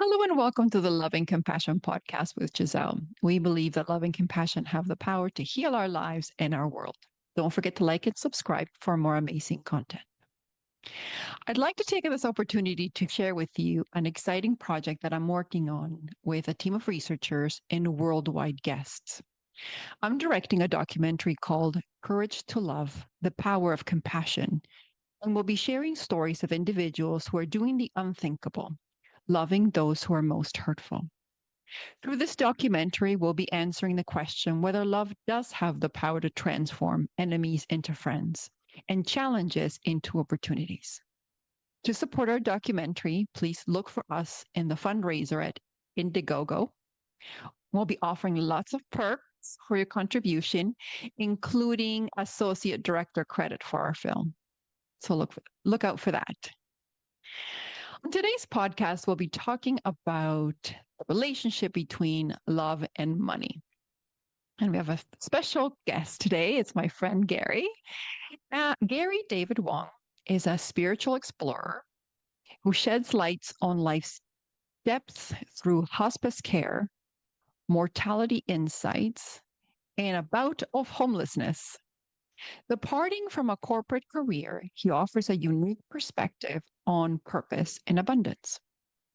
Hello and welcome to the Love and Compassion podcast with Giselle. We believe that love and compassion have the power to heal our lives and our world. Don't forget to like and subscribe for more amazing content. I'd like to take this opportunity to share with you an exciting project that I'm working on with a team of researchers and worldwide guests. I'm directing a documentary called Courage to Love, The Power of Compassion, and we'll be sharing stories of individuals who are doing the unthinkable, loving those who are most hurtful. Through this documentary, we'll be answering the question whether love does have the power to transform enemies into friends and challenges into opportunities. To support our documentary, please look for us in the fundraiser at Indiegogo. We'll be offering lots of perks for your contribution, including associate director credit for our film. So look out for that. On today's podcast, we'll be talking about the relationship between love and money. And we have a special guest today. It's my friend Ghary. Ghary David Won is a spiritual explorer who sheds lights on life's depths through hospice care, mortality insights, and a bout of homelessness. Departing from a corporate career, he offers a unique perspective on purpose and abundance.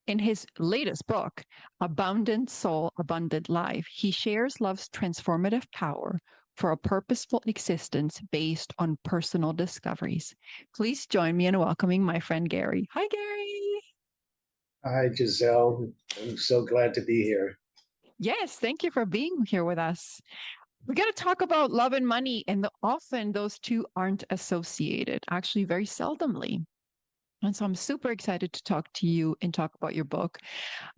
In his latest book, Abundant Soul, Abundant Life, he shares love's transformative power for a purposeful existence based on personal discoveries. Please join me in welcoming my friend Ghary. Hi, Ghary. Hi, Giselle. I'm so glad to be here. Yes, thank you for being here with us. We got to talk about love and money, and often those two aren't associated, actually, very seldomly. And so I'm super excited to talk to you and talk about your book.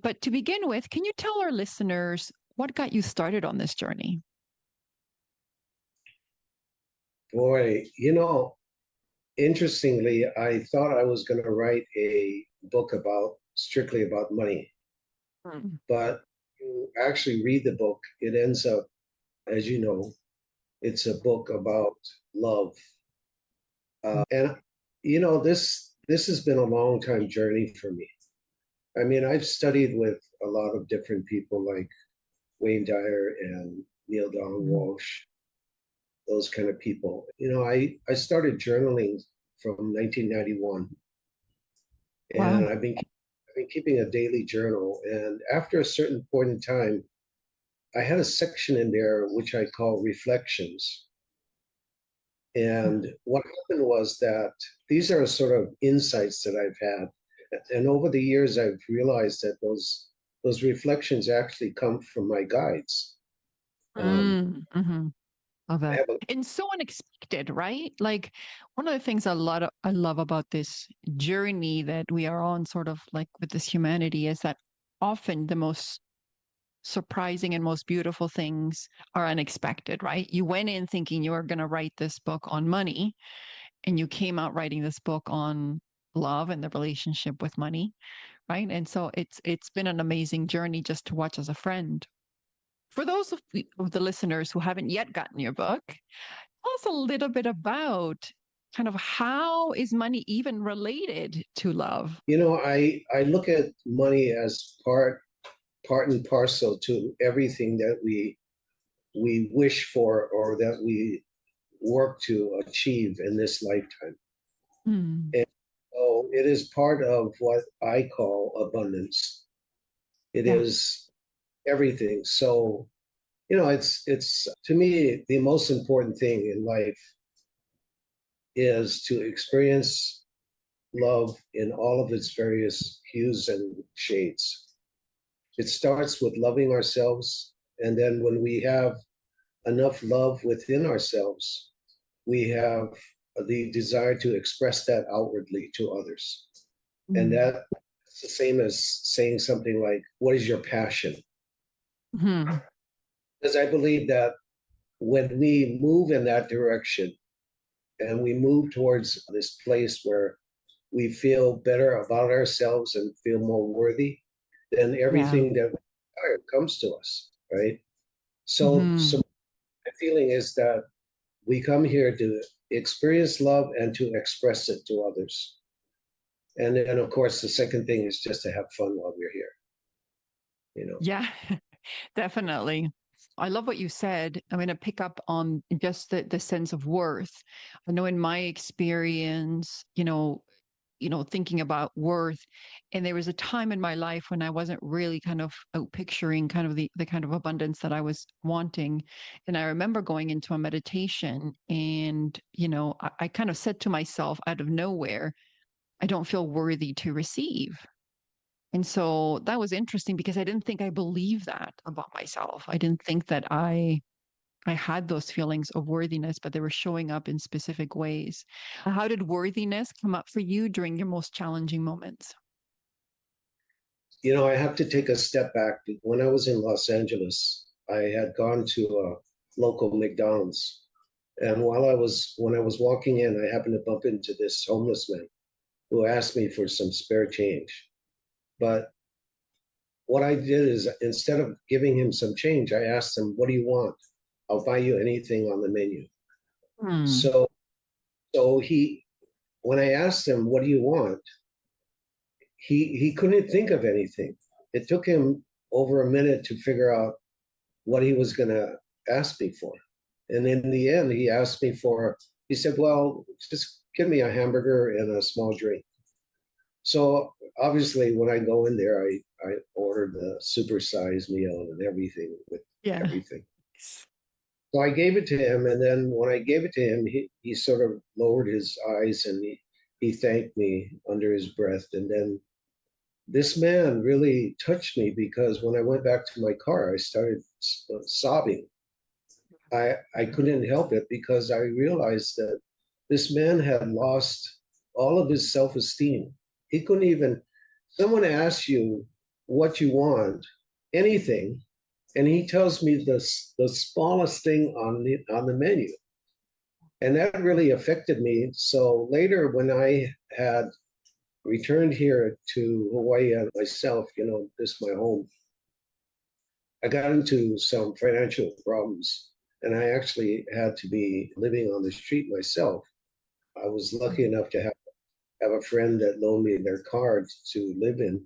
But to begin with, can you tell our listeners what got you started on this journey? Boy, interestingly, I thought I was going to write a book strictly about money. But you actually read the book, it ends up, as you know, it's a book about love. And this has been a long time journey for me. I mean, I've studied with a lot of different people like Wayne Dyer and Neil Donald Walsh, those kind of people. I started journaling from 1991, and Wow. I've been keeping a daily journal. And after a certain point in time, I had a section in there which I call reflections. And what happened was that these are sort of insights that I've had. And over the years, I've realized that those reflections actually come from my guides. Mm-hmm. Love I that. have a And so unexpected, right? Like one of the things I love about this journey that we are on, sort of like with this humanity, is that often the most surprising and most beautiful things are unexpected, right? You went in thinking you were going to write this book on money, and you came out writing this book on love and the relationship with money, right? And so it's been an amazing journey just to watch as a friend. For those of the listeners who haven't yet gotten your book, tell us a little bit about kind of how is money even related to love? I look at money as part and parcel to everything that we wish for or that we work to achieve in this lifetime. Mm. And so it is part of what I call abundance. It Yeah. is everything. So, it's to me the most important thing in life is to experience love in all of its various hues and shades. It starts with loving ourselves, and then when we have enough love within ourselves, we have the desire to express that outwardly to others. And Mm. that's the same as saying something like, what is your passion? Mhm. Because I believe that when we move in that direction and we move towards this place where we feel better about ourselves and feel more worthy, then Yeah. everything that we desire comes to us, right? So Hmm. my feeling is that we come here to experience love and to express it to others. And then, of course, the second thing is just to have fun while we're here. you know. Yeah, definitely. I love what you said. I'm going to pick up on just the sense of worth. I know in my experience, thinking about worth, and there was a time in my life when I wasn't really kind of out picturing kind of the kind of abundance that I was wanting. And I remember going into a meditation and, I kind of said to myself out of nowhere, I don't feel worthy to receive. And so that was interesting because I didn't think I believed that about myself. I didn't think that I had those feelings of worthiness, but they were showing up in specific ways. How did worthiness come up for you during your most challenging moments? I have to take a step back. When I was in Los Angeles, I had gone to a local McDonald's. And when I was walking in, I happened to bump into this homeless man who asked me for some spare change. But what I did is instead of giving him some change, I asked him, "What do you want? I'll buy you anything on the menu." Hmm. So so when I asked him, "What do you want?" he couldn't think of anything. It took him over a minute to figure out what he was going to ask me for. And in the end, he said, "Well, just give me a hamburger and a small drink." So obviously, when I go in there, I ordered the supersized meal and everything with Yeah. everything. So I gave it to him. And then when I gave it to him, he sort of lowered his eyes and he thanked me under his breath. And then this man really touched me because when I went back to my car, I started sobbing. I couldn't help it because I realized that this man had lost all of his self esteem. He couldn't even, someone asks you what you want, anything, and he tells me the smallest thing on the menu. And that really affected me. So later, when I had returned here to Hawaii myself, this is my home, I got into some financial problems and I actually had to be living on the street myself. I was lucky enough to have a friend that loaned me their car to live in.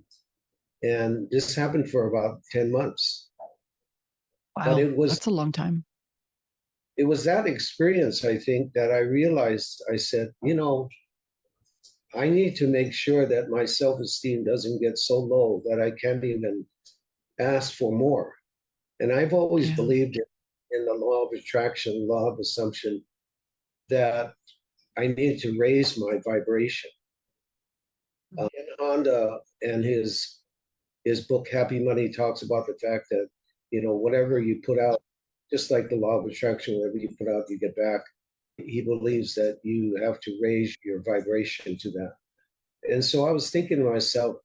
And this happened for about 10 months. But Wow. That's a long time. it was that experience, I think, that I realized I said, I need to make sure that my self-esteem doesn't get so low that I can't even ask for more. And I've always Yeah. believed in the law of attraction, law of assumption, that I need to raise my vibration. In Honda and his book Happy Money talks about the fact that whatever you put out, just like the law of attraction, whatever you put out, you get back. He believes that you have to raise your vibration to that. And so I was thinking to myself,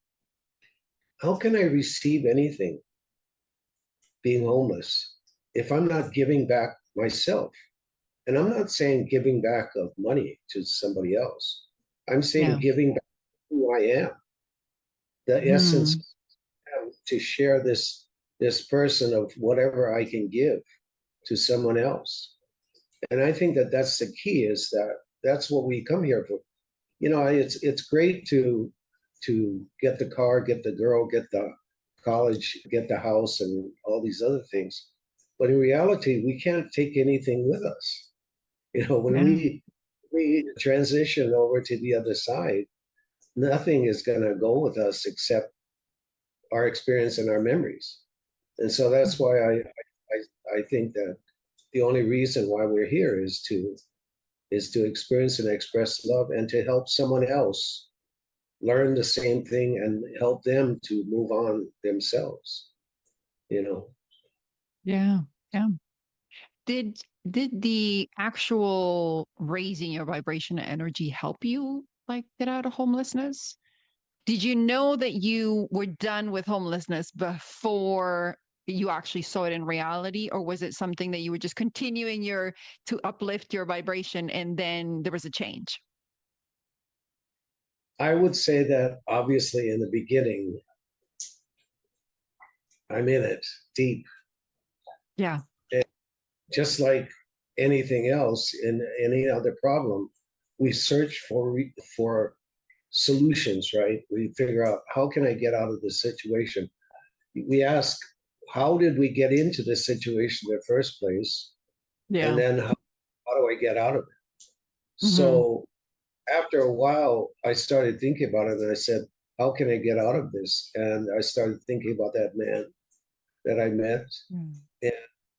how can I receive anything being homeless if I'm not giving back myself? And I'm not saying giving back of money to somebody else. I'm saying Yeah. giving back who I am, the essence Hmm. to share this person of whatever I can give to someone else. And I think that that's the key, is that that's what we come here for. It's great to get the car, get the girl, get the college, get the house, and all these other things. But in reality, we can't take anything with us. When Yeah. we transition over to the other side, nothing is going to go with us except our experience and our memories. And so that's why I think that the only reason why we're here is to experience and express love and to help someone else learn the same thing and help them to move on themselves, you know. Yeah. Yeah. Did did the actual raising your vibration and energy help you like get out of homelessness? Did you know that you were done with homelessness before you actually saw it in reality, or was it something that you were just continuing your to uplift your vibration and then there was a change? I would say that obviously in the beginning, I'm in it deep. Yeah. And just like anything else in any other problem, we search for solutions, right? We figure out, how can I get out of this situation? we ask, how did we get into this situation in the first place? And Yeah. then how do I get out of it? Hmm. So after a while, I started thinking about it and I said, how can I get out of this? And I started thinking about that man that I met and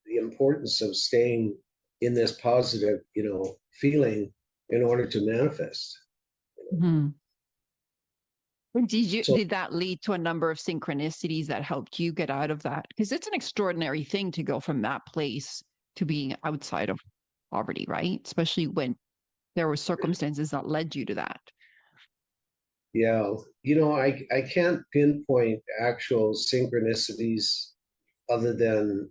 the importance of staying in this positive, feeling in order to manifest. Hmm. So Did that lead to a number of synchronicities that helped you get out of that? Because it's an extraordinary thing to go from that place to being outside of poverty, right? Especially when there were circumstances that led you to that. yeah, I can't pinpoint actual synchronicities other than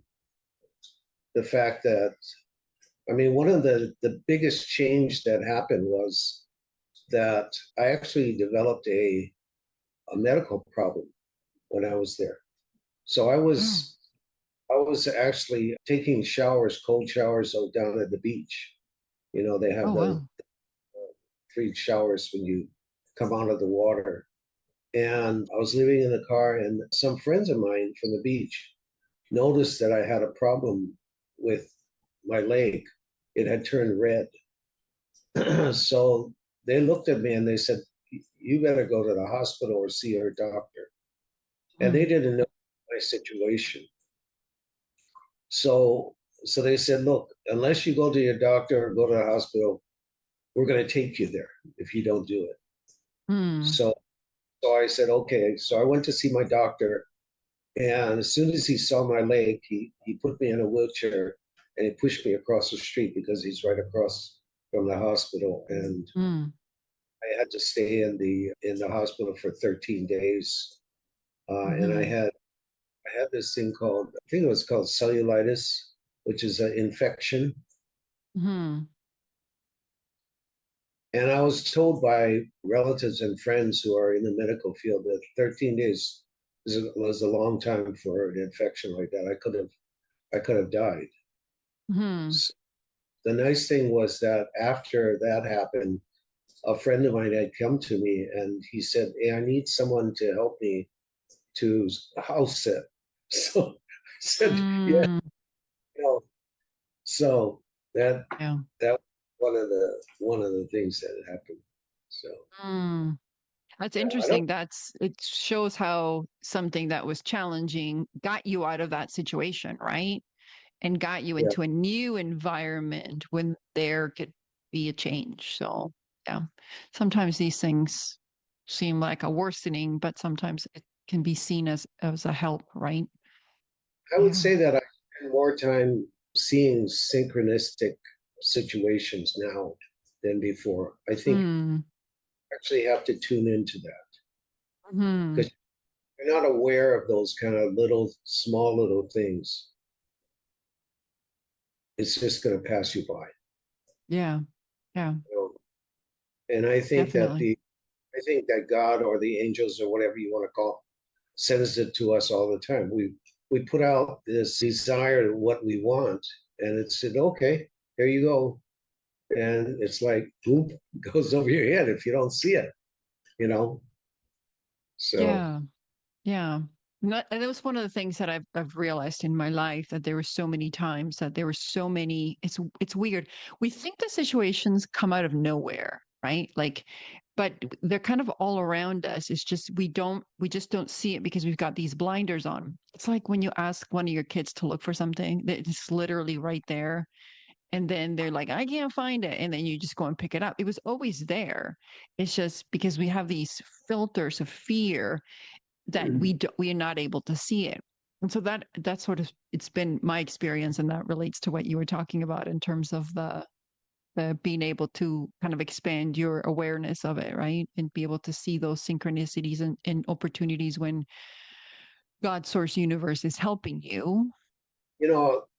the fact that I mean one of the biggest change that happened was that I actually developed a medical problem when I was there. So Oh, I was actually taking showers, cold showers out down at the beach. They oh have the wow. free showers when you come out of the water. And I was living in the car, and some friends of mine from the beach noticed that I had a problem with my leg. It had turned red. So they looked at me and they said, you better go to the hospital or see your doctor. And they Mm, didn't know my situation. So so they said, look, unless you go to your doctor or go to the hospital, we're going to take you there if you don't do it. mm, So I said, okay. So I went to see my doctor. And as soon as he saw my leg, he put me in a wheelchair and he pushed me across the street because he's right across from the hospital. And mm, I had to stay in the hospital for 13 days. And I mm, had this thing called, I think it was called cellulitis, which is an infection. mm. And I was told by relatives and friends who are in the medical field that 13 days was a long time for an infection like that. I could have died. Mm. So the nice thing was that after that happened, a friend of mine had come to me and he said, hey, I need someone to help me to house sit. So I said, yeah, Mm. you know, so that Yeah. that was one of the things that happened. So Mm. That's yeah, I don't interesting. It shows how something that was challenging got you out of that situation, right? And got you yeah. into a new environment when there could be a change. So, yeah, sometimes these things seem like a worsening, but sometimes it can be seen as a help, right? I would Yeah. say that I spend more time seeing synchronistic situations now than before. I think Mm. you actually have to tune into that Hmm. because you're not aware of those kind of small little things. It's just going to pass you by. Yeah. Yeah. You know? And I think that Definitely. God or the angels or whatever you want to call it, sends it to us all the time. We put out this desire of what we want, and it said, okay, here you go. And it's like, boom, goes over your head if you don't see it, you know? So Yeah. Yeah. And that was one of the things that I've realized in my life that there were so many times that there were so many it's weird. We think the situations come out of nowhere, right? Like but they're kind of all around us. It's just we just don't see it because we've got these blinders on. It's like when you ask one of your kids to look for something, it's literally right there. And then they're like, I can't find it. And then you just go and pick it up. It was always there. It's just because we have these filters of fear that we are not able to see it. And so that sort of it's been my experience, and that relates to what you were talking about in terms of the being able to kind of expand your awareness of it, right? And be able to see those synchronicities and opportunities when God's source universe is helping you.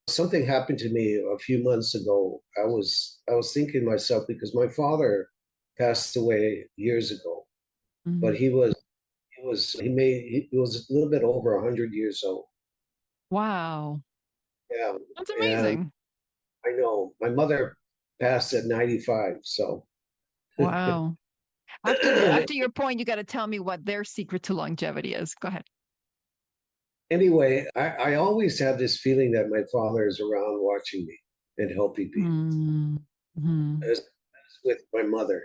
something happened to me a few months ago. I was thinking to myself because my father passed away years ago, but Mhm. he was a little bit over 100 years old. Wow. Yeah, That's and amazing. I know my mother passed at 95. So Wow. After your point, you got to tell me what their secret to longevity is. Go ahead. Anyway, I always had this feeling that my father is around watching me and helping me, Mm. Mm. as with my mother.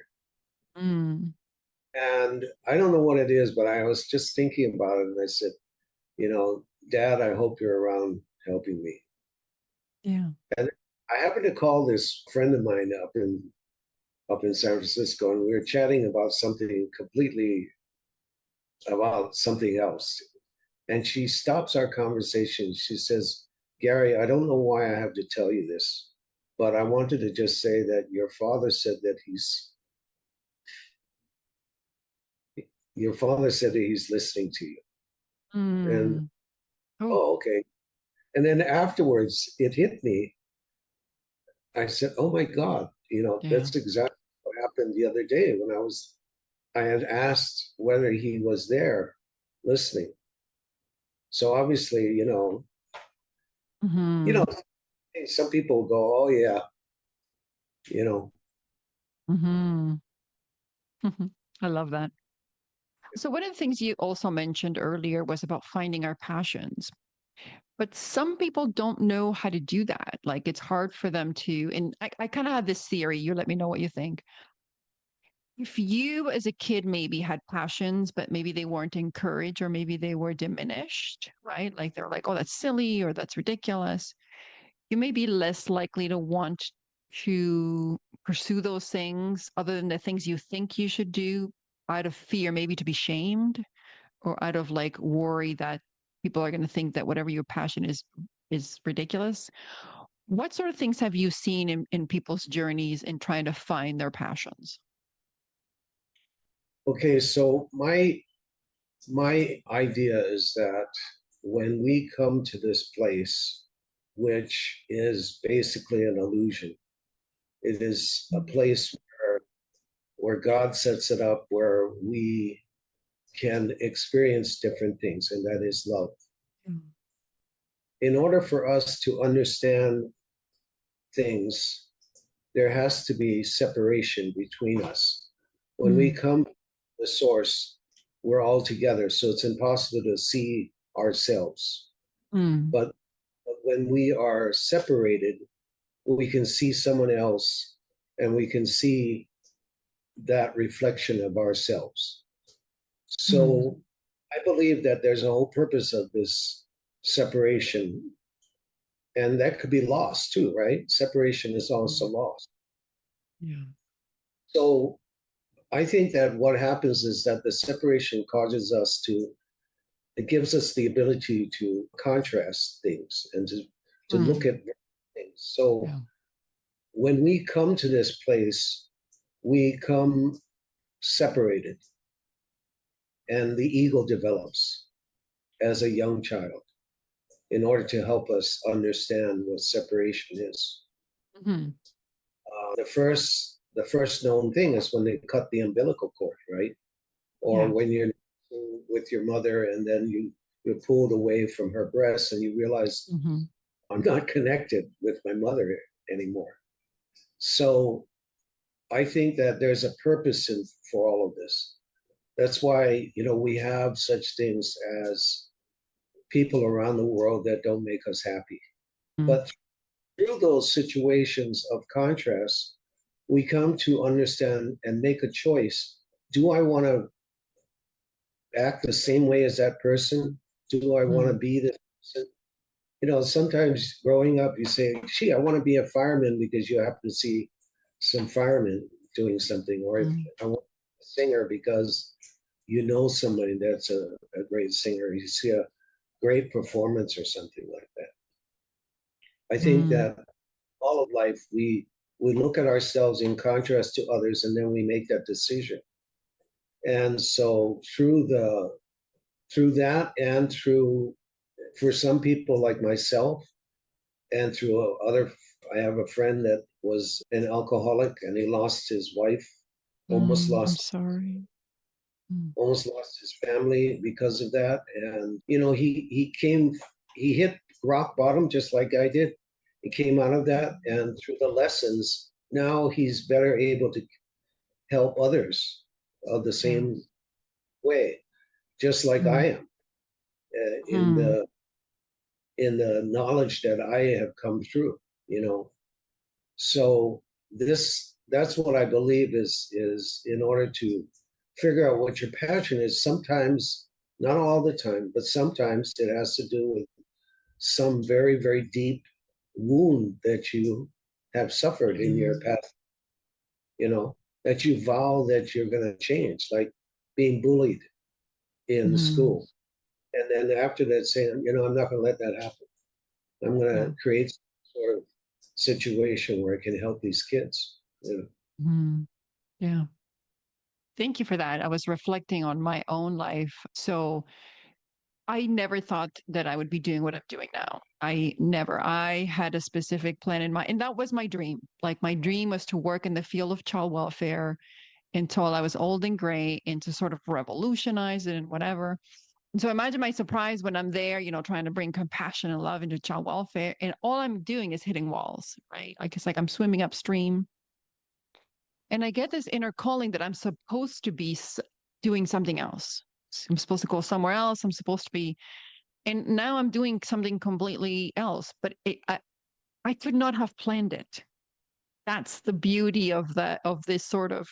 Mm. And I don't know what it is, but I was just thinking about it, and I said, Dad, I hope you're around helping me. Yeah. And I happened to call this friend of mine up in San Francisco, and we were chatting about something completely about something else. And she stops our conversation. She says, Ghary, I don't know why I have to tell you this, but I wanted to just say that your father said that he's listening to you. And Mm. Oh, oh, okay. And then afterwards, it hit me. I said, oh my God, yeah. that's exactly what happened the other day when I had asked whether he was there listening. So obviously, you Mm-hmm. know, some people go, oh yeah, you know, Mm-hmm. I love that. So, one of the things you also mentioned earlier was about finding our passions. But some people don't know how to do that. Like it's hard for them to, and I kind of have this theory. You let me know what you think. If you as a kid maybe had passions, but maybe they weren't encouraged or maybe they were diminished, right? Like they're like, oh, that's silly or that's ridiculous. You may be less likely to want to pursue those things other than the things you think you should do out of fear, maybe to be shamed or out of like worry that people are going to think that whatever your passion is ridiculous. What sort of things have you seen in people's journeys in trying to find their passions? okay, so my idea is that when we come to this place, which is basically an illusion, it is a place where God sets it up where we can experience different things, and that is love. Mm. In order for us to understand things, there has to be separation between us. When we Mm. come to the source, we're all together, so it's impossible to see ourselves. Mm. But when we are separated, we can see someone else and we can see that reflection of ourselves. Mm. So I believe that there's a whole purpose of this separation, and that could be lost too, right? Separation is also Mm. lost. Yeah. So I think that what happens is that the separation causes us it gives us the ability to contrast things and to look Mm. at things. So Yeah. when we come to this place, we come separated, and the ego develops as a young child in order to help us understand what separation is. Hmm. The first known thing is when they cut the umbilical cord, right? Or Yeah. when you're with your mother and then you're pulled away from her breast and you realize Hmm. I'm not connected with my mother anymore. So I think that there's a purpose for all of this. That's why we have such things as people around the world that don't make us happy. But through those situations of contrast, we come to understand and make a choice. Do I want to act the same way as that person? Do I want to Mm. be this person? Sometimes growing up, you say, gee, I want to be a fireman because you happen to see some firemen doing something, or Mm. I want a singer because somebody that's a great singer. You see a great performance or something like that. I think Mm. that all of life, we look at ourselves in contrast to others, and then we make that decision. And so through that, and through for some people like myself, and through other, I have a friend that was an alcoholic, and he lost his wife, almost Mm. I'm lost sorry. Mm. almost lost his family because of that. And he hit rock bottom just like I did. He came out of that, and through the lessons, now he's better able to help others of the Yeah. same way, just like I Mm. am. In Mm. in the knowledge that I have come through, you know. So that's what I believe is in order to figure out what your passion is, sometimes, not all the time, but sometimes it has to do with some very, very deep wound that you have suffered in your Mm, past, you know, that you vow that you're going to change, like being bullied in mhm. school. And then after that, saying, you know, I'm not going to let that happen. I'm going Yeah. to create some sort of situation where I can help these kids. You know? Mhm. Yeah. Thank you for that. I was reflecting on my own life. So I never thought that I would be doing what I'm doing now. I never. I had a specific plan in mind, and that was my dream. Like my dream was to work in the field of child welfare until I was old and gray and to sort of revolutionize it and whatever. So imagine my surprise when I'm there, trying to bring compassion and love into child welfare, and all I'm doing is hitting walls, right? Like it's like I'm swimming upstream, and I get this inner calling that I'm supposed to be doing something else. I'm supposed to go somewhere else. I'm supposed to be, and now I'm doing something completely else. But I could not have planned it. That's the beauty of this sort of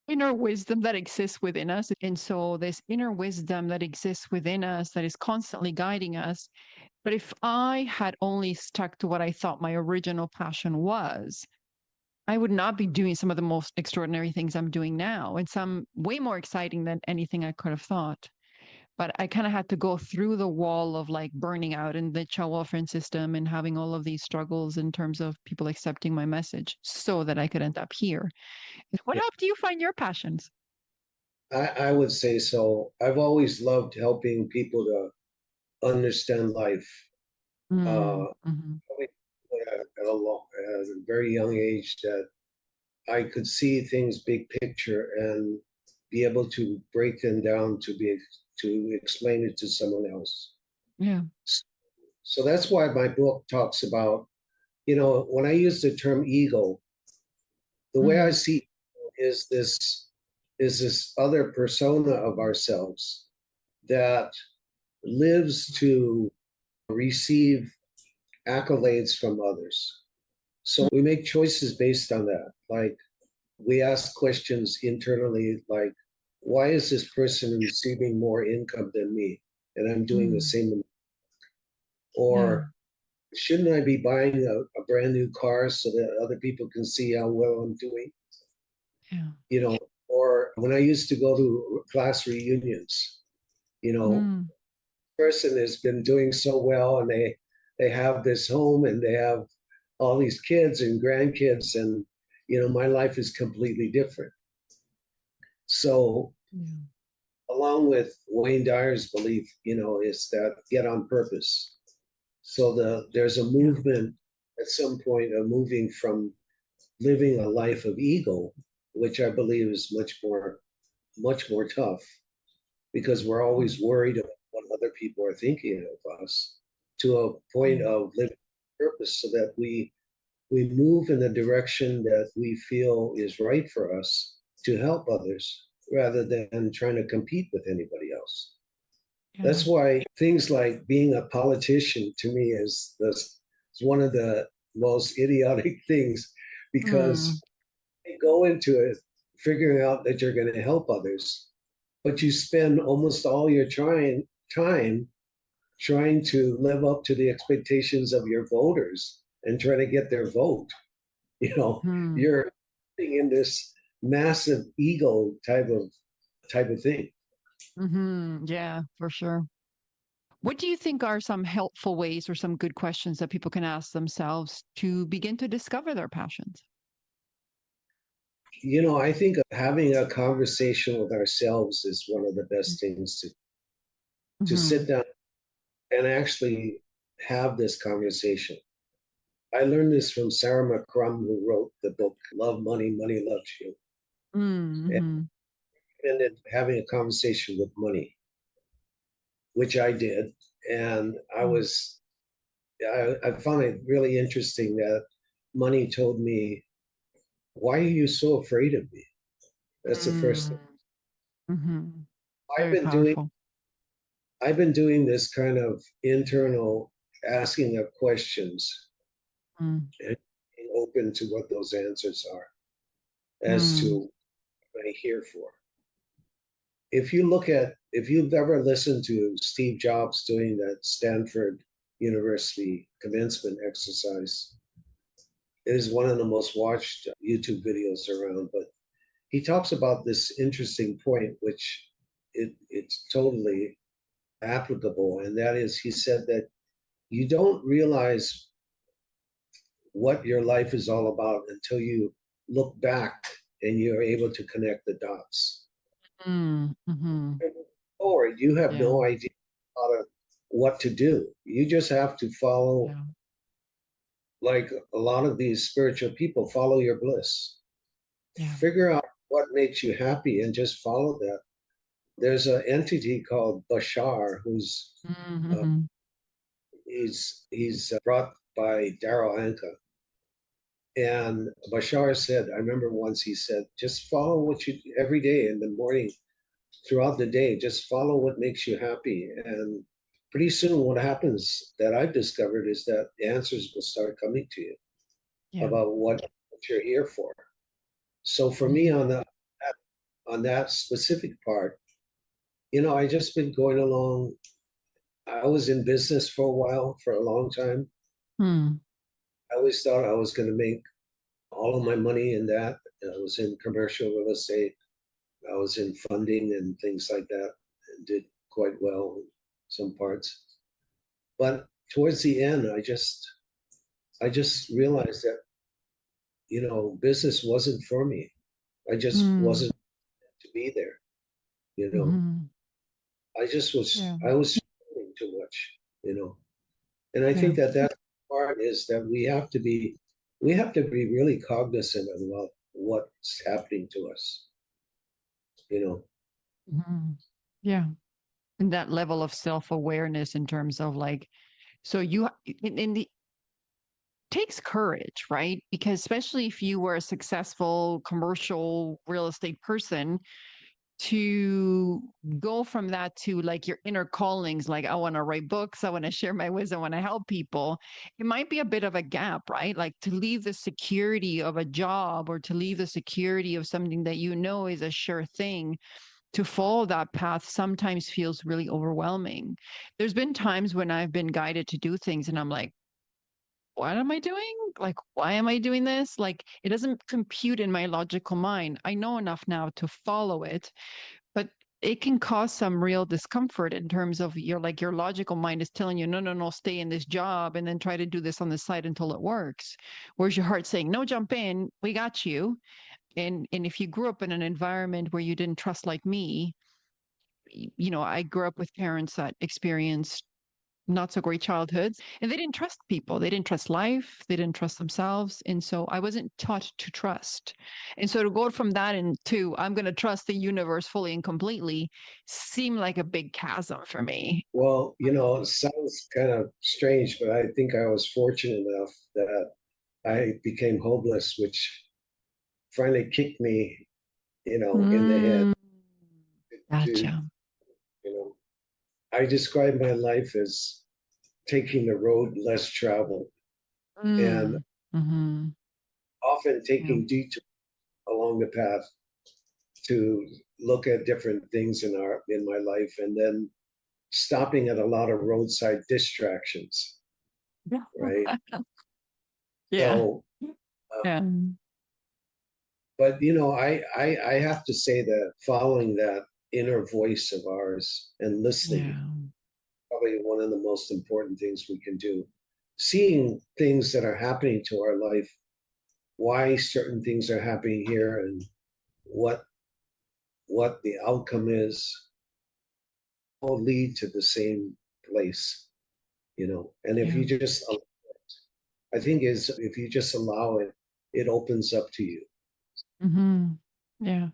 inner wisdom that exists within us. And so this inner wisdom that exists within us that is constantly guiding us. But if I had only stuck to what I thought my original passion was, I would not be doing some of the most extraordinary things I'm doing now, and some way more exciting than anything I could have thought. But I kind of had to go through the wall of like burning out in the child welfare system and having all of these struggles in terms of people accepting my message so that I could end up here. What Yeah, helped you find your passions? I would say so. I've always loved helping people to understand life. Mm, Uh, mm-hmm. at a very young age, that I could see things big picture and be able to break them down to explain it to someone else. Yeah. So that's why my book talks about, when I use the term ego, the way I Mm, see it is this other persona of ourselves that lives to receive accolades from others. So we make choices based on that. Like we ask questions internally, like, why is this person receiving more income than me? And I'm doing the mm, same. yeah. Or shouldn't I be buying a brand new car so that other people can see how well I'm doing? Yeah. You know, or when I used to go to class reunions, you know, Mm, person has been doing so well and they have this home and they have all these kids and grandkids, and my life is completely different. So yeah. along with Wayne Dyer's belief, is that get on purpose. So there's a Yeah. movement at some point of moving from living a life of ego, which I believe is much more tough, because we're Mm, always worried about what other people are thinking of us, to a point mm, of living purpose, so that we move in the direction that we feel is right for us to help others rather than trying to compete with anybody else. yeah. That's why things like being a politician to me is one of the most idiotic things, Mm, because you go into it figuring out that you're going to help others, but you spend almost all your time trying to live up to the expectations of your voters and try to get their vote. You know, mm, you're in this massive ego type of thing. mm-hmm. Yeah, for sure. What do you think are some helpful ways or some good questions that people can ask themselves to begin to discover their passions? I think having a conversation with ourselves is one of the best things to Mm-hmm. sit down and actually have this conversation. I learned this from Sarah McCrum, who wrote the book Love Money, Money Loves You. And Mm-hmm. ended having a conversation with money, which I did. And I found it really interesting that money told me, why are you so afraid of me? That's the first thing. Mm-hmm. I've Very been doing powerful. I've been doing this kind of internal asking of questions Mm. and being open to what those answers are as Mm. to what I'm here for. If you've ever listened to Steve Jobs doing that Stanford University commencement exercise, it is one of the most watched YouTube videos around. But he talks about this interesting point, which it's totally applicable, and that is, he said that you don't realize what your life is all about until you look back and you're able to connect the dots. Mm. Mm-hmm. Or you have Yeah. no idea how to, what to do. You just have to follow, Yeah. like a lot of these spiritual people, follow your bliss. Yeah. Figure out what makes you happy and just follow that. There's an entity called Bashar who's uh, Mm-hmm. he's brought by Daryl Anka. And Bashar said, I remember once he said, just follow what you every day in the morning, throughout the day, just follow what makes you happy. And pretty soon, what happens that I've discovered is that the answers will start coming to you Yeah. about what you're here for. So for me, Mm-hmm. on that specific part, I just been going along. I was in business for a while, for a long time. Mm. I always thought I was going to make all of my money in that. I was in commercial real estate. I was in funding and things like that, and did quite well in some parts. But towards the end, I just realized that business wasn't for me. I just Mm. wasn't to be there. You know, Mm-hmm. Yeah. I was struggling too much. And I Yeah. think that part is that we have to be really cognizant of what's happening to us. You know, Mm-hmm. Yeah. And that level of self-awareness in terms of like, so you in the takes courage, right? Because especially if you were a successful commercial real estate person, to go from that to like your inner callings, like I want to write books, I want to share my wisdom, I want to help people. It might be a bit of a gap, right? Like to leave the security of a job or to leave the security of something that you know is a sure thing, to follow that path sometimes feels really overwhelming. There's been times when I've been guided to do things and I'm like, what am I doing? Like, why am I doing this? Like, it doesn't compute in my logical mind. I know enough now to follow it, but it can cause some real discomfort in terms of your logical mind is telling you, no, no, no, stay in this job and then try to do this on the side until it works. Whereas your heart saying, no, jump in, we got you. And if you grew up in an environment where you didn't trust like me, I grew up with parents that experienced not so great childhoods and they didn't trust people, they didn't trust life, they didn't trust themselves, and so I wasn't taught to trust. And so to go from that into I'm going to trust the universe fully and completely seemed like a big chasm for me. well, it sounds kind of strange, but I think I was fortunate enough that I became homeless, which finally kicked me, in the head Mm, to, gotcha. I describe my life as taking the road less traveled and Mm, mm-hmm. often Yeah. taking detours along the path to look at different things in my life, and then stopping at a lot of roadside distractions, right? Yeah. So, Yeah. but I have to say that following that inner voice of ours and listening, Yeah. probably one of the most important things we can do. Seeing things that are happening to our life, why certain things are happening here, and what what the outcome is, all lead to the same place. And if Yeah. you just, I think is if you just allow it, it opens up to you. Mm-hmm. Yeah.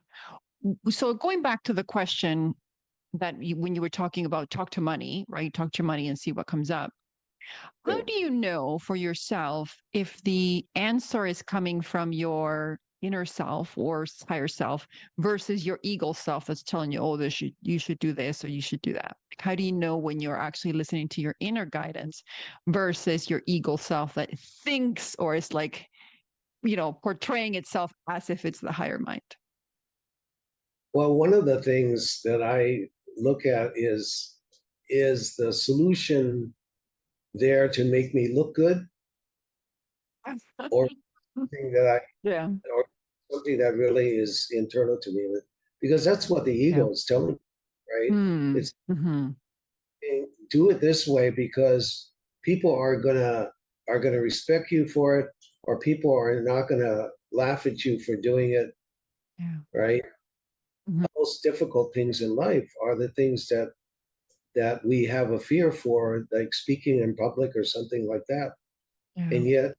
So going back to the question that when you were talking about talk to money, right? Talk to money and see what comes up. How Yeah. do you know for yourself if the answer is coming from your inner self or higher self versus your ego self that's telling you, oh, you should do this or you should do that? Like, how do you know when you're actually listening to your inner guidance versus your ego self that thinks or is like, portraying itself as if it's the higher mind? Well, one of the things that I look at is the solution there to make me look good, or something that Yeah. or something that really is internal to me, because that's what the Yeah. ego is telling me, right? Mm. It's Hmm. saying, do it this way because people are gonna respect you for it, or people are not gonna laugh at you for doing it, Yeah. right? Hmm. The most difficult things in life are the things that we have a fear for, like speaking in public or something like that. Yeah. And yet,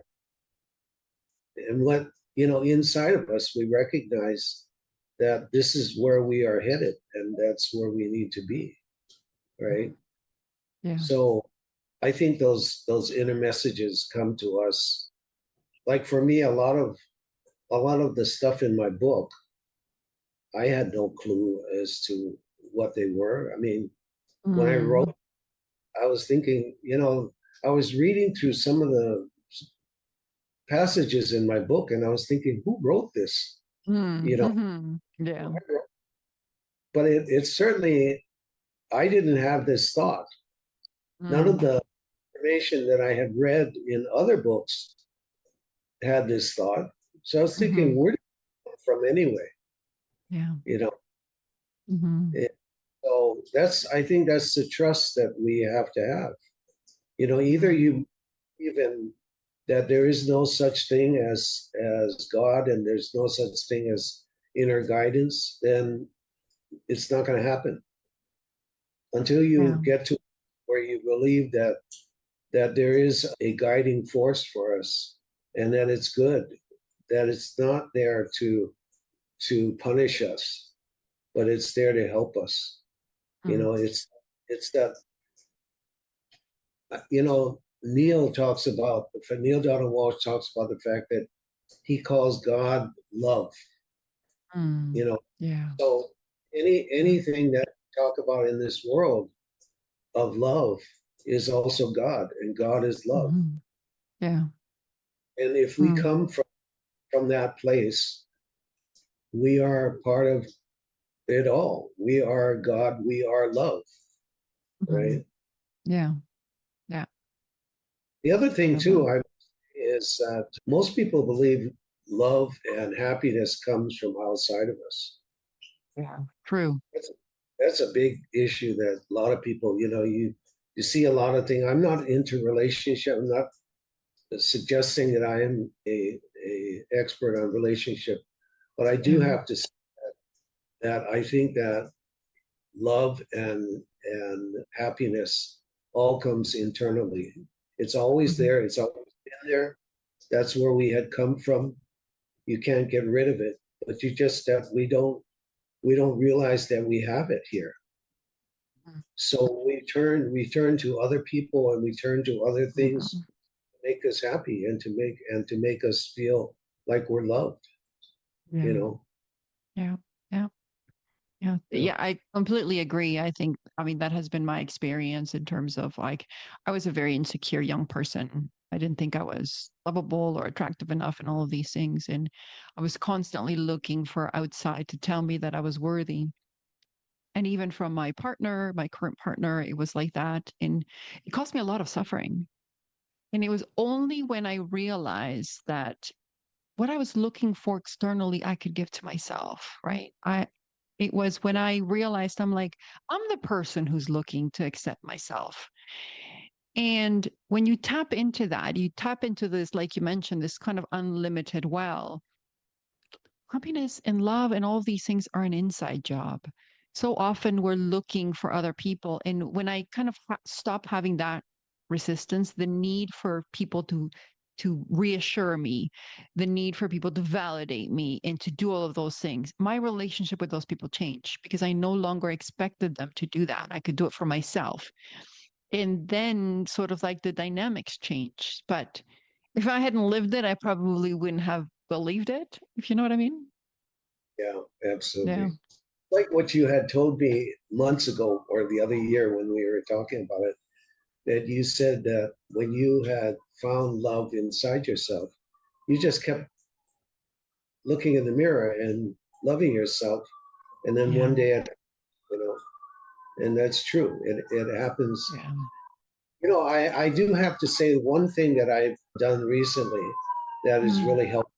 and what inside of us, we recognize that this is where we are headed, and that's where we need to be, right? Yeah. So, I think those inner messages come to us. Like for me, a lot of the stuff in my book, I had no clue as to what they were. I mean, when I Mm. wrote, I was thinking, I was reading through some of the passages in my book, and I was thinking, who wrote this? Mm. You know, Hmm. Yeah. but it certainly, I didn't have this thought. None of Mm. the information that I had read in other books had this thought. So I was Hmm. thinking, where did it come from anyway? Yeah. You know, Hmm. It- so I think that's the trust that we have to have. Either Hmm. you even that there is no such thing as God, and there's no such thing as inner guidance, then it's not going to happen until Yeah. you get to where you believe that there is a guiding force for us, and that it's good, that it's not there to punish us, but it's there to help us. Mm. It's that Neil Donald Walsh talks about the fact that he calls God love. Mm. You know, Yeah. so Yeah. anything that we talk about in this world of love is also God, and God is love. Hmm. Yeah. And if we Mm. come from that place, we are part of it all. We are God, we are love, Hmm. right? Yeah. Yeah. The other thing Love that. too, is that most people believe love and happiness comes from outside of us. Yeah. True. That's a, that's a big issue that a lot of people, you see a lot of things. I'm not into relationship. I'm not suggesting that I am a expert on relationship, but I do Yeah. have to say that I think that love and happiness all comes internally. It's always Hmm. there. It's always been there. That's where we had come from. You can't get rid of it, but you just that we don't realize that we have it here. So we turn to other people, and we turn to other things Hmm. to make us happy, and to make us feel like we're loved. You Yeah. know, Yeah. Yeah. Yeah. yeah. Yeah. I completely agree. I mean, that has been my experience in terms of like, I was a very insecure young person. I didn't think I was lovable or attractive enough and all of these things. And I was constantly looking for outside to tell me that I was worthy. And even from my partner, my current partner, it was like that. And it caused me a lot of suffering. And it was only when I realized that what I was looking for externally, I could give to myself, right? It was when I realized I'm like, I'm the person who's looking to accept myself. And when you tap into that, you tap into this, like you mentioned, this kind of unlimited well. Happiness and love and all of these things are an inside job. So often we're looking for other people. And when I kind of stop having that resistance, the need for people to reassure me, the need for people to validate me and to do all of those things, my relationship with those people changed because I no longer expected them to do that. I could do it for myself. And then sort of like the dynamics changed. But if I hadn't lived it, I probably wouldn't have believed it, if you know what I mean. Yeah, Yeah. absolutely. Like what you had told me months ago or the other year when we were talking about it, that you said that when you had found love inside yourself, you just kept looking in the mirror and loving yourself. And then Yeah. one day, you know, and that's true. It happens. Yeah. I do have to say one thing that I've done recently that has Mm. really helped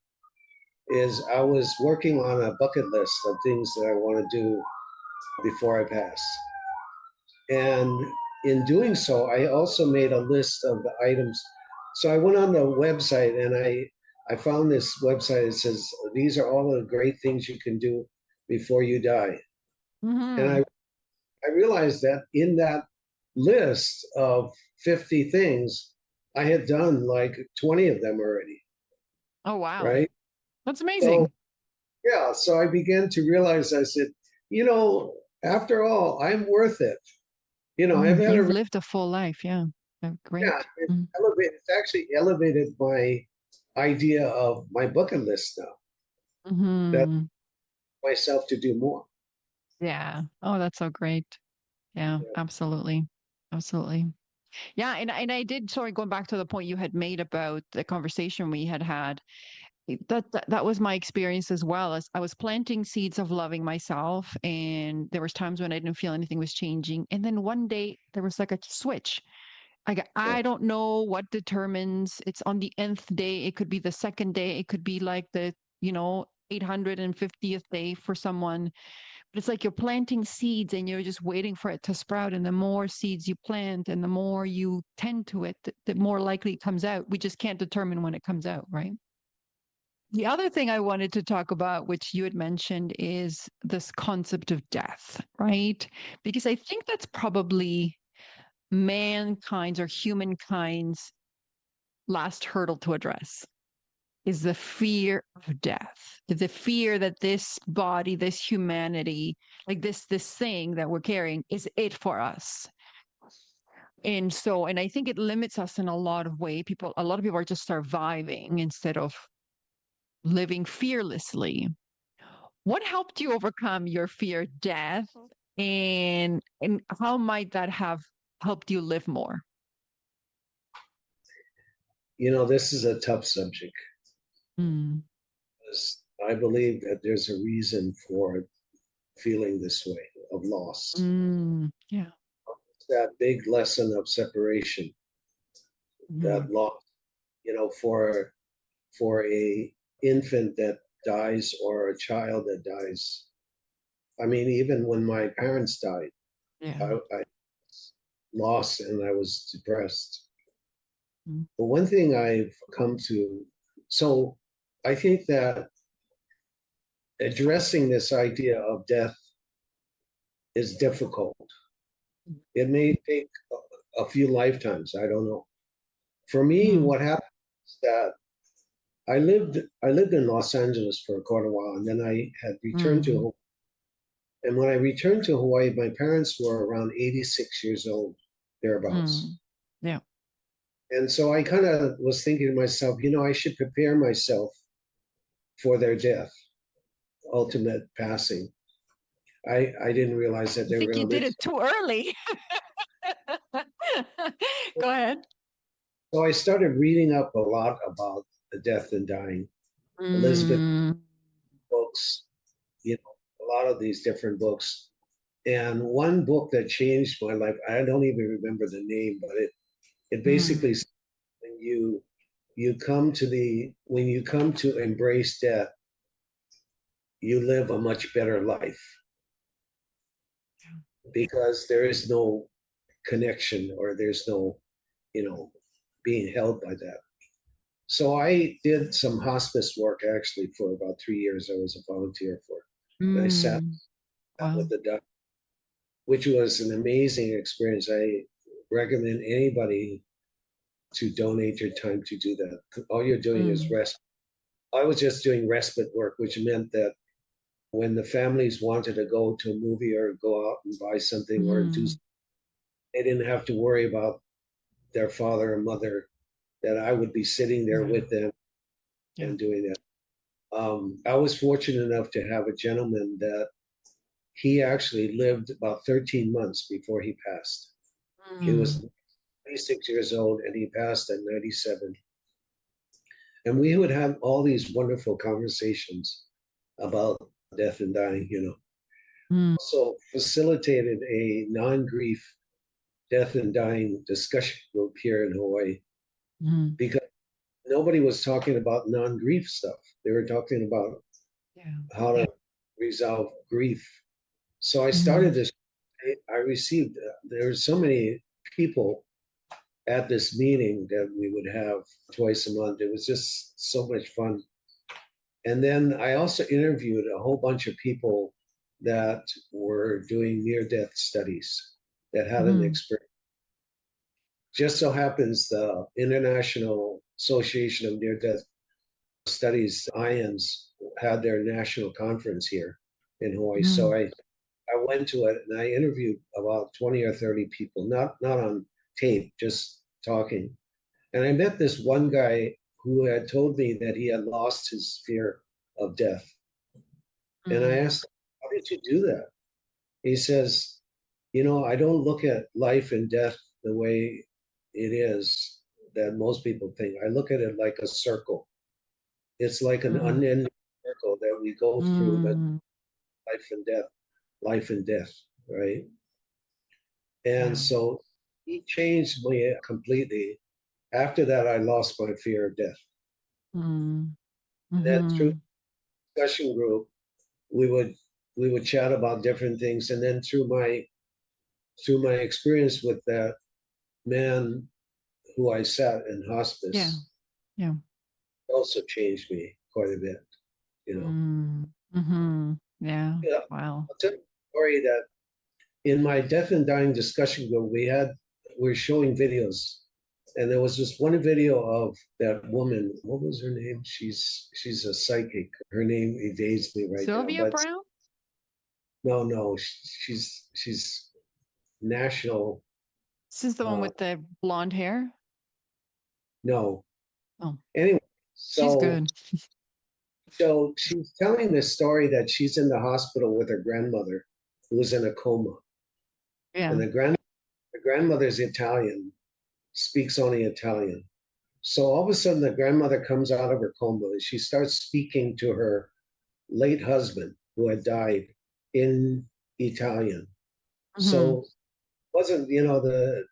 is I was working on a bucket list of things that I want to do before I pass. And in doing so, I also made a list of the items. So I went on the website and I found this website that says these are all the great things you can do before you die. And Hmm. I realized that in that list of 50 things, I had done like 20 of them already, Oh, wow. right? That's So amazing. yeah, so I began to realize I said, after all, I'm worth it. I've had You've a lived a full life. Yeah. yeah, Great. Mm. it's actually elevated my idea of my bucket list now. That Hmm. myself to do more. Yeah. Oh, that's so great. Yeah, Yeah. absolutely. Absolutely. Yeah, and I did, sorry, going back to the point you had made about the conversation we had had. That was my experience as well. As I was planting seeds of loving myself, and there was times when I didn't feel anything was changing, and then one day there was like a switch. Yeah. I don't know what determines. It's on the nth day. It could be the second day. It could be like the 850th day for someone. But it's like you're planting seeds and you're just waiting for it to sprout. And the more seeds you plant and the more you tend to it, the more likely it comes out. We just can't determine when it comes out, right? The other thing I wanted to talk about, which you had mentioned, is this concept of death, right? Because I think that's probably mankind's or humankind's last hurdle to address is the fear of death, the fear that this body, this humanity, like this thing that we're carrying, is it for us. And I think it limits us in a lot of way. A lot of people are just surviving instead of living fearlessly. What helped you overcome your fear of death, and how might that have helped you live more? This is a tough subject Mm. because I believe that there's a reason for feeling this way of loss. Mm. Yeah. It's that big lesson of separation, Mm. that loss, for a infant that dies or a child that dies. I mean, even when my parents died, Yeah. I lost and I was depressed. Mm. But one thing I've come to, so I think that addressing this idea of death is difficult. It may take a few lifetimes. I don't know. For me, Mm. what happened is that I lived in Los Angeles for quite a while, and then I had returned to Mm. Hawaii. And when I returned to Hawaii, my parents were around 86 years old, thereabouts. Mm. Yeah. And so I kind of was thinking to myself, I should prepare myself for their death, ultimate passing. I didn't realize that I they were think you going to did live. it too early. Go ahead. So I started reading up a lot about the death and dying, Elizabeth Mm. books, a lot of these different books. And one book that changed my life, I don't even remember the name, but it Mm. basically said when when you come to embrace death, you live a much better life because there is no connection or there's no, you know, being held by that. So I did some hospice work actually for about 3 years. I was a volunteer for it. And I sat Mm. with Wow. the doctor, which was an amazing experience. I recommend anybody to donate your time to do that. All you're doing is Mm. rest. I was just doing respite work, which meant that when the families wanted to go to a movie or go out and buy something or do, Mm. they didn't have to worry about their father or mother, that I would be sitting there Yeah. with them Yeah. and doing that. I was fortunate enough to have a gentleman that he actually lived about 13 months before he passed. He Mm, was 96 years old and he passed at 97. And we would have all these wonderful conversations about death and dying, you know. mm, Also facilitated a non-grief death and dying discussion group here in Hawaii mm. because nobody was talking about non-grief stuff. They were talking about Yeah. how to resolve grief. So I started Mm, this. I received, there were so many people at this meeting that we would have twice a month. It was just so much fun. And then I also interviewed a whole bunch of people that were doing near death studies that had an mm, experience. Just so happens the International Association of Near Death Studies, IANS, had their national conference here in Hawaii. So mm, I went to it and I interviewed about 20 or 30 people, not on tape, just talking. And I met this one guy who had told me that he had lost his fear of death. And I mm, asked him, how did you do that? He says, you know, I don't look at life and death the way it is that most people think. I look at it like a circle. It's like an mm, unending circle that we go through, that mm. life and death, right? And Yeah. so he changed me completely. After that, I lost my fear of death. Mm, And then through mhm, the discussion group, we would we would chat about different things. And then through my experience with that man who I sat in yeah. hospice, Yeah. also changed me quite a bit, you know. Mm, mhm. Yeah. Yeah, Wow. I'll tell you a story that in my death and dying discussion group, we were showing videos, and there was this one video of that woman. What was her name? She's a psychic. Her name evades me right now, Sylvia but Brown? no, she's national. This is the one Uh, with the blonde hair? no, Oh, anyway, she's so good. so she's telling this story that she's in the hospital with her grandmother, who was in a coma, and Yeah. the grandmother's Italian, speaks only Italian. So all of a sudden, the grandmother comes out of her coma and she starts speaking to her late husband who had died in Italian. Mhm. So wasn't it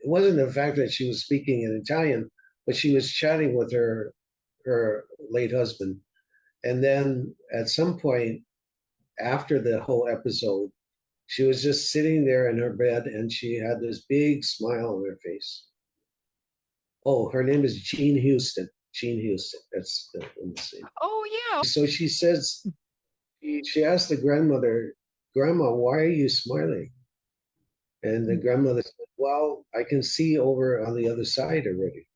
wasn't the fact that she was speaking in Italian, but she was chatting with her late husband. And then at some point after the whole episode, she was just sitting there in her bed and she had this big smile on her face. Oh, her name is Jean Houston. Jean Houston. Let me see. Oh, yeah. So she says, she asked the grandmother, Grandma, why are you smiling? And the grandmother said, well, I can see over on the other side already.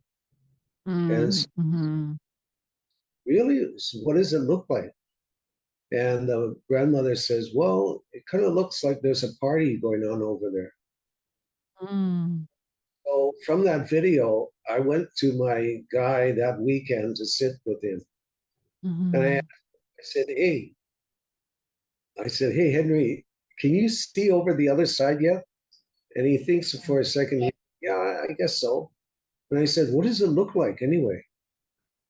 And Mm, so, mhm. really, what does it look like? And the grandmother says, well, it kind of looks like there's a party going on over there. Mm, So from that video, I went to my guy that weekend to sit with him. And mhm. I said, hey, Henry, can you see over the other side yet? And he thinks for a second, yeah, I guess so. And I said, what does it look like anyway?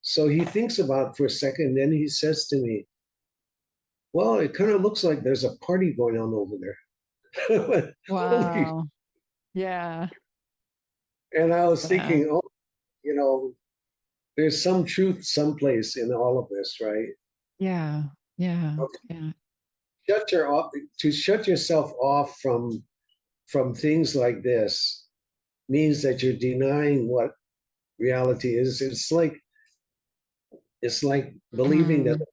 So he thinks about it for a second, and then he says to me, well, it kind of looks like there's a party going on over there. Holy. Wow. Yeah. And I was Yeah. thinking, oh, you know, there's some truth someplace in all of this, right? Yeah. Yeah. Okay. Yeah. Shut your off to shut yourself off from things like this means that you're denying what reality is. It's like believing that Mm, it's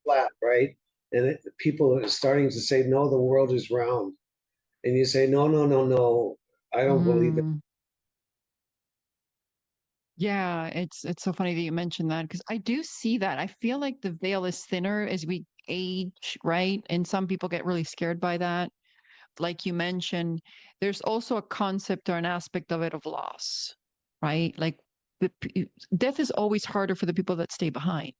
flat, right? And people are starting to say, no, the world is round. And you say, no, no, no, no, I don't believe it. mm. Yeah, it's so funny that you mentioned that because I do see that. I feel like the veil is thinner as we age, right? And some people get really scared by that. Like you mentioned, there's also a concept or an aspect of it of loss, right? Like death is always harder for the people that stay behind.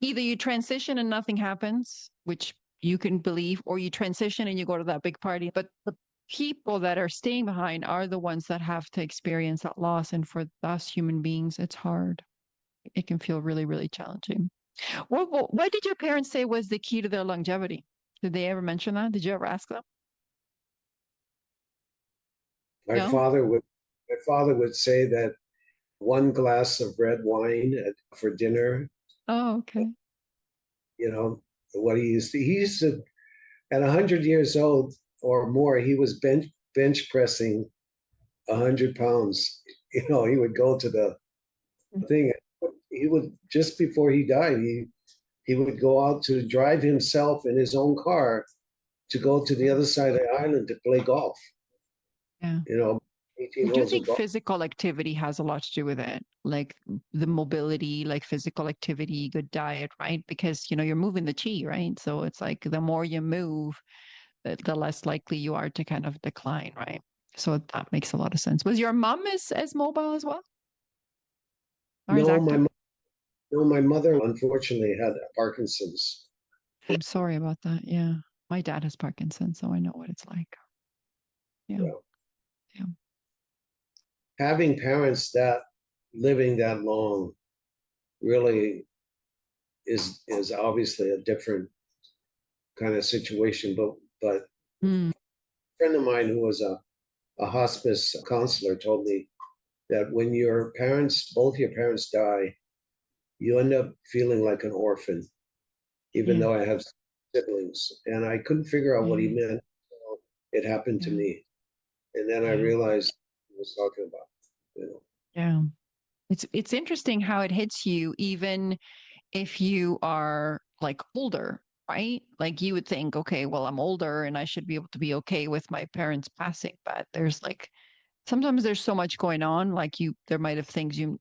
Either you transition and nothing happens, which you can believe, or you transition and you go to that big party. But the people that are staying behind are the ones that have to experience that loss. And for us human beings, it's hard. It can feel really, really challenging. What did your parents say was the key to their longevity? Did they ever mention that? Did you ever ask them? My No? father would my father would say that one glass of red wine for dinner, Oh, okay. you know, what he used to at 100 years old or more, he was bench pressing 100 pounds. He would go to the thing. He would just before he died, he would go out to drive himself in his own car to go to the other side of the island to play golf. Yeah. You know, I 18 do holes of think golf. physical activity has a lot to do with it, like the mobility, like physical activity, good diet, right? Because, you're moving the chi, right? So it's like the more you move, the less likely you are to kind of decline, right? So that makes a lot of sense. Was your mom as mobile as well, or as No, active? my mother unfortunately had Parkinson's. I'm sorry about that. Yeah. My dad has Parkinson's, so I know what it's like. Yeah. Yeah. Yeah. Having parents that living that long really is obviously a different kind of situation. But a Mm, friend of mine who was a hospice counselor told me that when both your parents die, you end up feeling like an orphan, even yeah. though I have siblings. And I couldn't figure out what he Yeah. meant. So it happened to Yeah. me. And then I Yeah. realized what he was talking about, you know. Yeah. It's interesting how it hits you even if you are like older, right? Like you would think, okay, well, I'm older and I should be able to be okay with my parents passing, but there's like sometimes there's so much going on, like there might have things you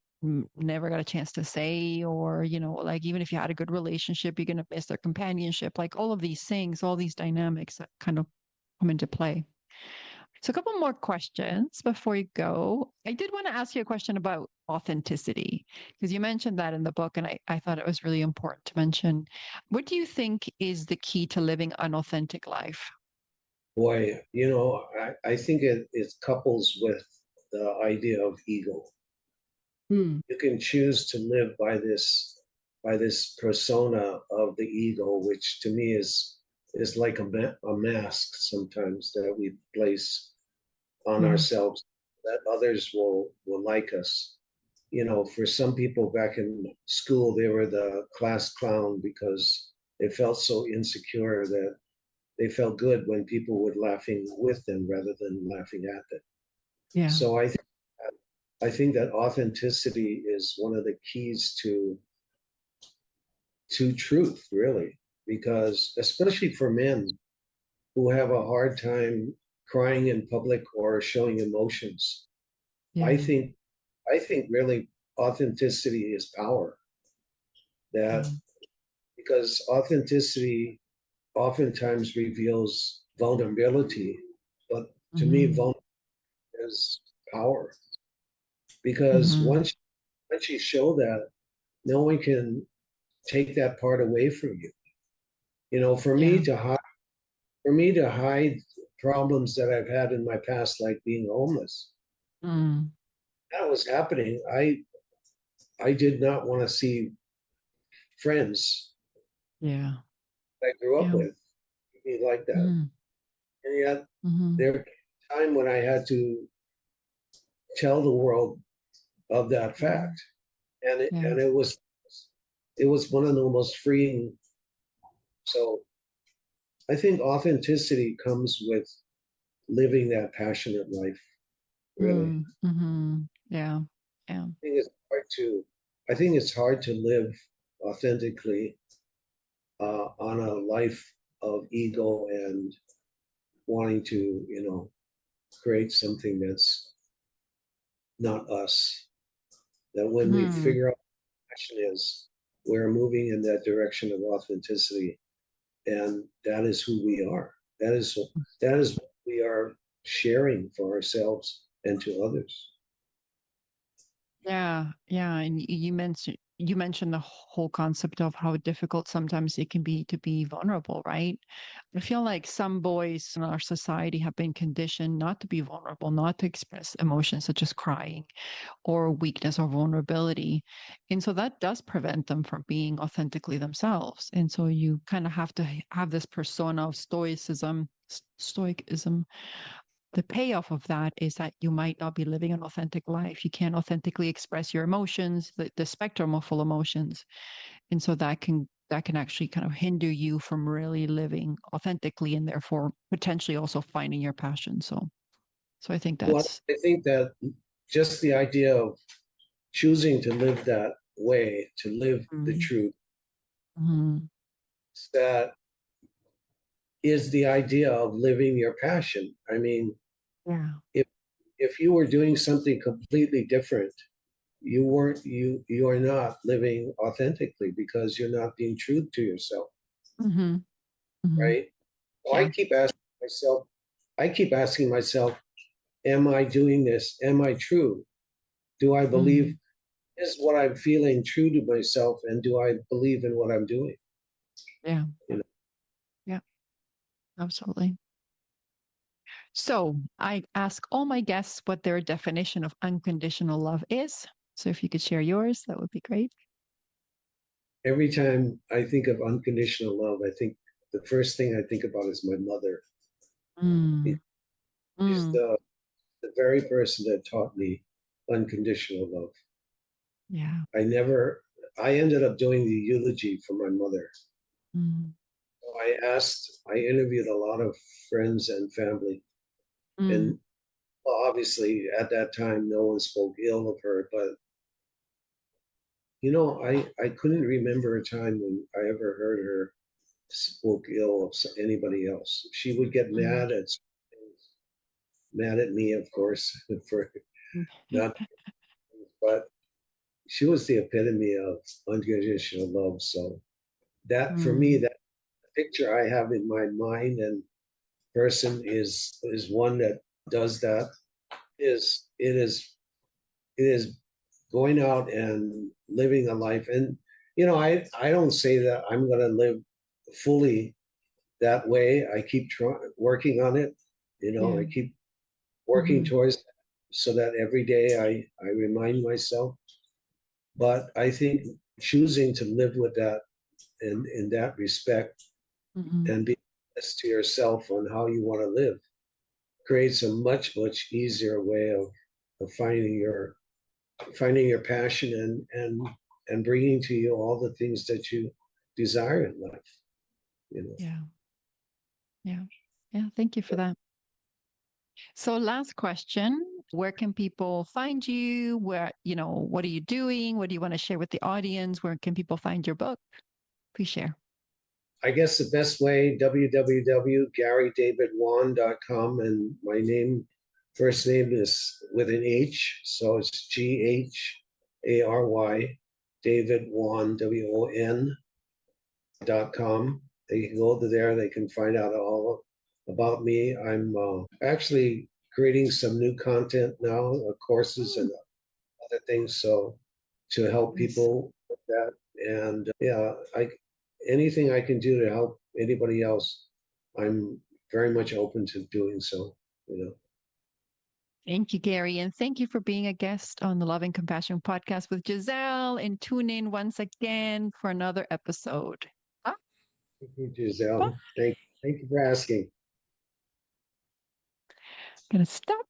never got a chance to say, or like even if you had a good relationship, you're going to miss their companionship, like all of these things, all these dynamics that kind of come into play. So, a couple more questions before you go. I did want to ask you a question about authenticity because you mentioned that in the book, and I thought it was really important to mention. What do you think is the key to living an authentic life? Boy, I think it couples with the idea of ego. Hmm. You can choose to live by this persona of the ego, which to me is like a mask sometimes that we place on Mm. ourselves that others will like us. For some people back in school, they were the class clown because they felt so insecure that they felt good when people were laughing with them rather than laughing at them. Yeah. So I think that authenticity is one of the keys to truth, really, because especially for men who have a hard time crying in public or showing emotions, I Yeah. think I think really authenticity is power. That Yeah. because authenticity oftentimes reveals vulnerability, but to me, Hmm. vulnerability is power because Hmm. once you show that, no one can take that part away from you. For me Yeah. to hide for me to hide problems that I've had in my past, like being homeless, Mm. that was happening. I did not want to see friends Yeah. I grew up Yeah. with be like that, Mm. and yet Hmm. there came a time when I had to tell the world of that Hmm. fact, and it, Yeah. and it was one of the most freeing. So I think authenticity comes with living that passionate life. Really, Mm. Hmm. Yeah. Yeah. I think it's hard to. I think it's hard to live authentically on a life of ego and wanting to, create something that's not us. That when we Hmm. figure out what passion is, we're moving in that direction of authenticity, and that is who we are. That is what we are sharing for ourselves and to others. Yeah, yeah, and you mentioned the whole concept of how difficult sometimes it can be to be vulnerable, right? I feel like some boys in our society have been conditioned not to be vulnerable, not to express emotions such as crying or weakness or vulnerability. And so that does prevent them from being authentically themselves. And so you kind of have to have this persona of stoicism. The payoff of that is that you might not be living an authentic life. You can't authentically express your emotions, the spectrum of full emotions. And so that can actually kind of hinder you from really living authentically and therefore potentially also finding your passion. So I think Well, that's I think that just the idea of choosing to live that way, to live the mm, truth, mm, that is the idea of living your passion. I mean, yeah. if if you were doing something completely different, you are not living authentically because you're not being true to yourself, Hmm. Hmm. right? So Yeah. I keep asking myself, am I doing this? Am I true? Do I believe Mm, is what I'm feeling true to myself, and do I believe in what I'm doing? yeah. You know, Yeah. Absolutely. So I ask all my guests what their definition of unconditional love is. So if you could share yours, that would be great. every time I think of unconditional love, I think the first thing I think about is my mother. Mm, She's mm, the very person that taught me unconditional love. yeah. I never, I ended up doing the eulogy for my mother. Mm, I interviewed a lot of friends and family, mm, and well, obviously at that time, no one spoke ill of her, but I couldn't remember a time when I ever heard her spoke ill of anybody else. She would get mm, mad at me, of course, for mm, not, but she was the epitome of unconditional love. So that for me, mm, that picture I have in my mind and person is one that does that. Is it is going out and living a life, and I don't say that I'm going to live fully that way. I keep working on it. yeah. I keep working Hmm. towards that so that every day I remind myself. But I think choosing to live with that and in that respect Hmm. and be honest to yourself on how you want to live creates a much easier way of finding your passion and bringing to you all the things that you desire in life. You know, Yeah. Yeah. Yeah. Thank you for that. So last question. Where can people find you? What are you doing? What do you want to share with the audience? Where can people find your book? Please share. I guess the best way www.GharyDavidWon.com, and my first name is with an H, so it's Ghary David Won WON.com. They can go to there. They can find out all about me. I'm actually creating some new content now, courses Mm, and other things, so to help nice. people with that. And yeah, I anything I can do to help anybody else, I'm very much open to doing so. You know, Thank you, Ghary. And thank you for being a guest on the Love and Compassion podcast with Giselle. And tune in once again for another episode. Ah, thank you, ah. Giselle. Thank you for asking. Gonna stop